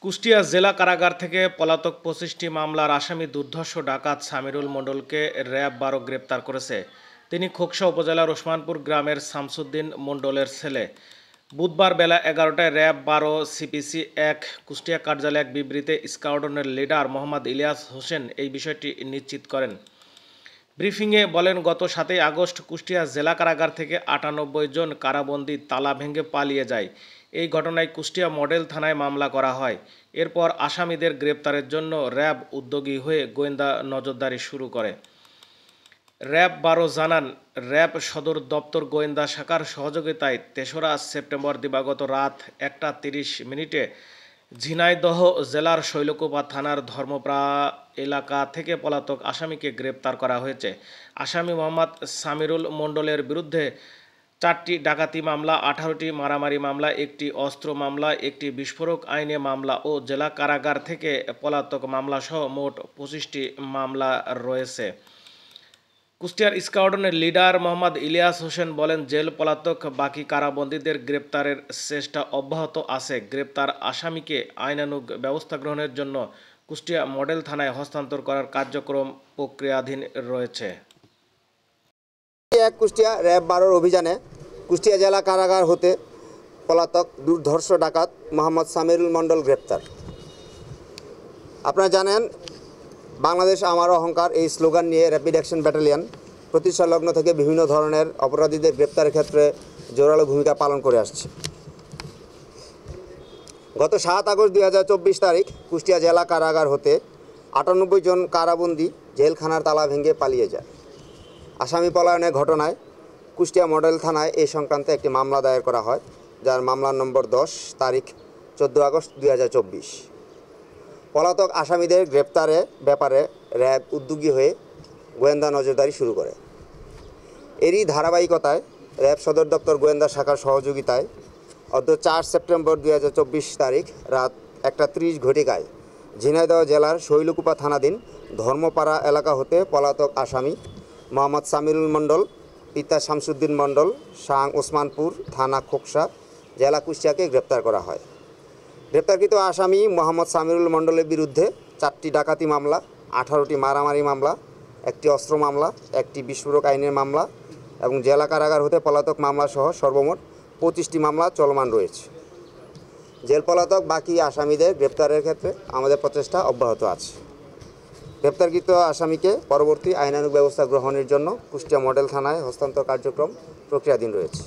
কুষ্টিয়া জেলা কারাগার থেকে পলাতক ২৫টি মামলার আসামি দুর্ধর্ষ ডাকাত সামিরুল মণ্ডলকে র‍্যাব-১২ গ্রেপ্তার করেছে। তিনি খোকসা উপজেলার ওসমানপুর গ্রামের শামসুদ্দিন মণ্ডলের ছেলে। বুধবার বেলা ১১টায় র‍্যাব-১২ সিপিসি-১ কুষ্টিয়া কার্যালয়ে এক বিবৃতিতে স্কোয়াড্রনের লিডার মোহাম্মদ ইলিয়াস হোসেন এই বিষয়টি নিশ্চিত করেন। ব্রিফিংয়ে বলেন, গত ৭ই আগস্ট কুষ্টিয়া জেলা কারাগার থেকে ৯৮ জন কারাবন্দী তালা ভেঙে পালিয়ে যায়। এই ঘটনায় কুষ্টিয়া মডেল থানায় মামলা করা হয়। এরপর আসামিদের গ্রেপ্তারের জন্য র‍্যাব উদ্যোগী হয়ে গোয়েন্দা নজরদারি শুরু করে। র‍্যাব-১২ জানান, র‍্যাব সদর দপ্তর গোয়েন্দা শাখার সহযোগিতায় ৩রা সেপ্টেম্বর দিবাগত রাত ১টা ৩০ ঝিনাইদহ জেলার শৈলকুপা থানার ধর্মপাড়া এলাকা থেকে পলাতক আসামিকে গ্রেপ্তার করা হয়েছে। আসামি মোহাম্মদ সামিরুল মণ্ডলের বিরুদ্ধে ৪টি ডাকাতি মামলা, ১৮টি মারামারি মামলা, ১টি অস্ত্র মামলা, ১টি বিস্ফোরক আইনে মামলা ও জেলা কারাগার থেকে পলাতক মামলাসহ মোট ২৫টি মামলা রয়েছে। কুষ্টিয়ার স্কোয়াড্রনের লিডার মোহাম্মদ ইলিয়াস হোসেন বলেন, জেল পলাতক বাকি কারাবন্দীদের গ্রেপ্তারের চেষ্টা অব্যাহত আছে। গ্রেপ্তার আসামিকে আইনানুগ ব্যবস্থা গ্রহণের জন্য কুষ্টিয়া মডেল থানায় হস্তান্তর করার কার্যক্রম প্রক্রিয়াধীন রয়েছে। কুষ্টিয়া র‍্যাব-১২ অভিযানে কুষ্টিয়া জেলা কারাগার হতে পলাতক দুর্ধর্ষ ডাকাত মোহাম্মদ সামিরুল মণ্ডল গ্রেপ্তার। আপনারা জানেন, বাংলাদেশ আমার অহংকার এই স্লোগান নিয়ে র্যাপিড অ্যাকশন ব্যাটালিয়ন প্রতিষ্ঠালগ্ন থেকে বিভিন্ন ধরনের অপরাধীদের গ্রেপ্তারের ক্ষেত্রে জোরালো ভূমিকা পালন করে আসছে। গত ৭ আগস্ট ২০২৪ তারিখ কুষ্টিয়া জেলা কারাগার হতে ৯৮ জন কারাবন্দী জেলখানার তালা ভেঙে পালিয়ে যায়। আসামি পলায়নের ঘটনায় কুষ্টিয়া মডেল থানায় এই সংক্রান্তে একটি মামলা দায়ের করা হয়, যার মামলার নম্বর ১০ তারিখ ১৪ আগস্ট ২০২৪। পলাতক আসামিদের গ্রেপ্তারের ব্যাপারে র‍্যাব উদ্যোগী হয়ে গোয়েন্দা নজরদারি শুরু করে। এরই ধারাবাহিকতায় র‍্যাব সদর দপ্তর গোয়েন্দা শাখার সহযোগিতায় অদ্য ৪ সেপ্টেম্বর ২০২৪ তারিখ রাত ১টা ৩০ ঝিনাইদহ জেলার শৈলকুপা থানাধীন ধর্মপাড়া এলাকা হতে পলাতক আসামি মোহাম্মদ সামিরুল মণ্ডল, পিতা শামসুদ্দিন মণ্ডল, সাং ওসমানপুর থানা খোকসা, জেলা কুষ্টিয়াকে গ্রেপ্তার করা হয়। গ্রেপ্তারকৃত আসামি মোহাম্মদ সামিরুল মণ্ডলের বিরুদ্ধে ৪টি ডাকাতি মামলা, ১৮টি মারামারি মামলা, ১টি অস্ত্র মামলা, ১টি বিস্ফোরক আইনের মামলা এবং জেলা কারাগার হতে পলাতক মামলা সহ সর্বমোট ২৫টি মামলা চলমান রয়েছে। জেল পলাতক বাকি আসামিদের গ্রেপ্তারের ক্ষেত্রে আমাদের প্রচেষ্টা অব্যাহত আছে। গ্রেপ্তারকৃত আসামিকে পরবর্তী আইনানুগ ব্যবস্থা গ্রহণের জন্য কুষ্টিয়া মডেল থানায় হস্তান্তর কার্যক্রম প্রক্রিয়াধীন রয়েছে।